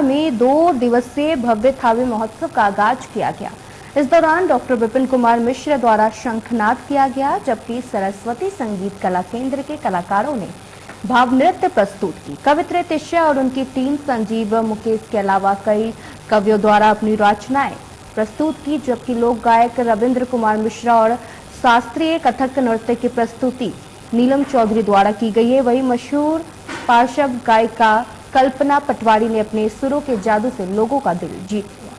में 2 दिवसीय भव्य थावे महोत्सव का आगाज किया गया। इस दौरान डॉक्टर विपिन कुमार मिश्र द्वारा शंखनाद किया गया, जबकि सरस्वती संगीत कला केंद्र के कलाकारों ने भाव नृत्य प्रस्तुत की। कवित्री तिष्या और उनकी टीम संजीव मुकेश के अलावा कई कवियों द्वारा अपनी रचनाएं प्रस्तुत की, जबकि लोक गायक रविंद्र कुमार मिश्रा और शास्त्रीय कथक नृत्य की प्रस्तुति नीलम चौधरी द्वारा की गई है। वहीं मशहूर पार्श्व गायिका कल्पना पटवारी ने अपने सुरों के जादू से लोगों का दिल जीत लिया।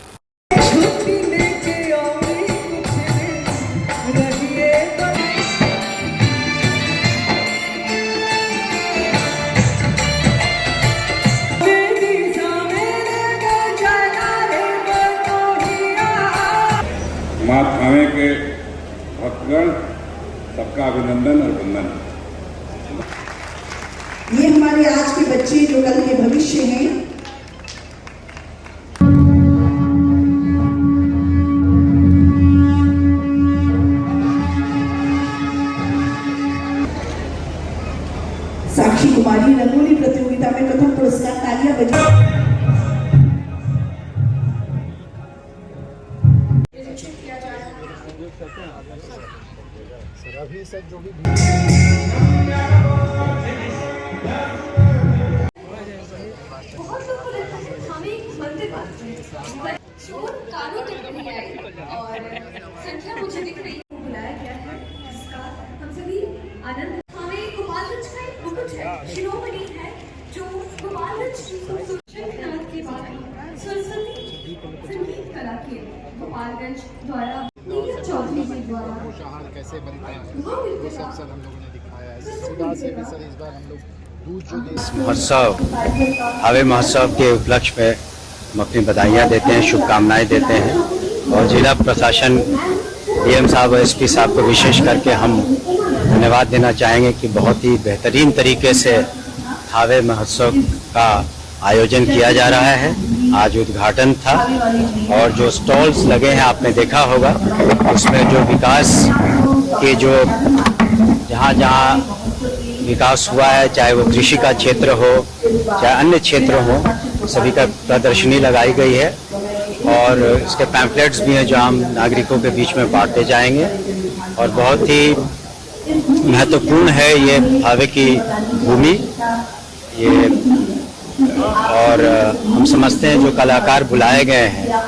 मां थावे के भक्तगण सबका अभिनंदन और वंदन। ये हमारे आज के बच्चे जो कल के भविष्य हैं। साक्षी कुमारी रंगोली प्रतियोगिता में प्रथम पुरस्कार, तालियां बजाएं। अभी से जो भी और संख्या मुझे दिख रही है, बुलाया गया है जिसका हम सभी आनंद। हमें गोपालगंज का एक मुकुट है, शिरोमणि है, जो गोपालगंज की खूबसूरत के बाद सरस्वती संगीत कला के गोपालगंज द्वारा नीलम चौधरी जी द्वारा कैसे बनता है वो सब हम लोगों ने दिखाया है। सुधा से भी सर इस बार हम लोग दूध जो महोत्सव थावे महोत्सव के उपलक्ष्य में हम अपनी बधाइयाँ देते हैं, शुभकामनाएं देते हैं और जिला प्रशासन डीएम साहब और एसपी साहब को विशेष करके हम धन्यवाद देना चाहेंगे कि बहुत ही बेहतरीन तरीके से थावे महोत्सव का आयोजन किया जा रहा है। आज उद्घाटन था और जो स्टॉल्स लगे हैं आपने देखा होगा, उसमें जो विकास के जो जहाँ जहाँ विकास हुआ है, चाहे वो कृषि का क्षेत्र हो चाहे अन्य क्षेत्र हो, सभी का प्रदर्शनी लगाई गई है और इसके पैम्फलेट्स भी हैं जो आम नागरिकों के बीच में बांटे जाएंगे। और बहुत ही महत्वपूर्ण है ये थावे की भूमि ये, और हम समझते हैं जो कलाकार बुलाए गए हैं।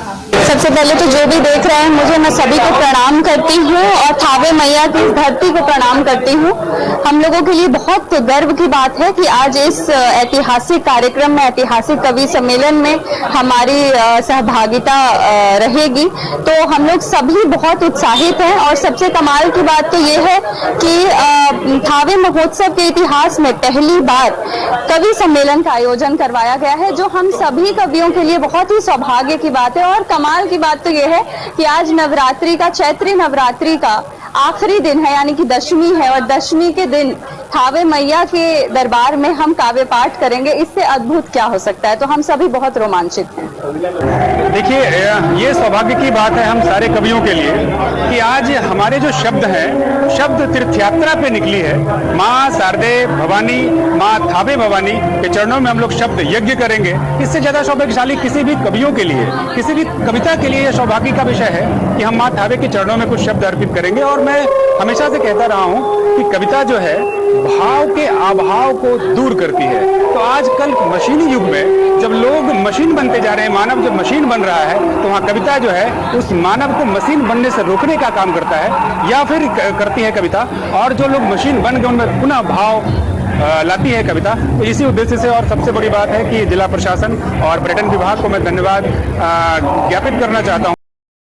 सबसे पहले तो जो भी देख रहे हैं मुझे, मैं सभी को प्रणाम करती हूँ और थावे मैया की इस धरती को प्रणाम करती हूँ। हम लोगों के लिए बहुत गर्व की बात है कि आज इस ऐतिहासिक कार्यक्रम में, ऐतिहासिक कवि सम्मेलन में हमारी सहभागिता रहेगी, तो हम लोग सभी बहुत उत्साहित हैं। और सबसे कमाल की बात तो ये है कि थावे महोत्सव के इतिहास में पहली बार कवि सम्मेलन का आयोजन करवाया गया है, जो हम सभी कवियों के लिए बहुत ही सौभाग्य की बात है। और कमाल की बात तो यह है कि आज नवरात्रि का, चैत्री नवरात्रि का आखिरी दिन है, यानी कि दशमी है, और दशमी के दिन थावे मैया के दरबार में हम काव्य पाठ करेंगे। इससे अद्भुत क्या हो सकता है, तो हम सभी बहुत रोमांचित हैं। देखिए, ये सौभाग्य की बात है हम सारे कवियों के लिए कि आज हमारे जो शब्द हैं, शब्द तीर्थ यात्रा पे निकली है। माँ शारदे भवानी, माँ थावे भवानी के चरणों में हम लोग शब्द यज्ञ करेंगे। इससे ज्यादा सौभाग्यशाली किसी भी कवियों के लिए, किसी भी कविता के लिए यह सौभाग्य का विषय है कि हम माँ थावे के चरणों में कुछ शब्द अर्पित करेंगे। और मैं हमेशा से कहता रहा हूँ कि कविता जो है भाव के अभाव को दूर करती है। तो आजकल मशीनी युग में जब लोग मशीन बनते जा रहे हैं, मानव जब मशीन बन रहा है, तो वहाँ कविता जो है उस मानव को मशीन बनने से रोकने का काम करता है या फिर करती है कविता। और जो लोग मशीन बन गए उनमें पुनः भाव लाती है कविता। तो इसी उद्देश्य से, और सबसे बड़ी बात है कि जिला प्रशासन और पर्यटन विभाग को मैं धन्यवाद ज्ञापित करना चाहता हूँ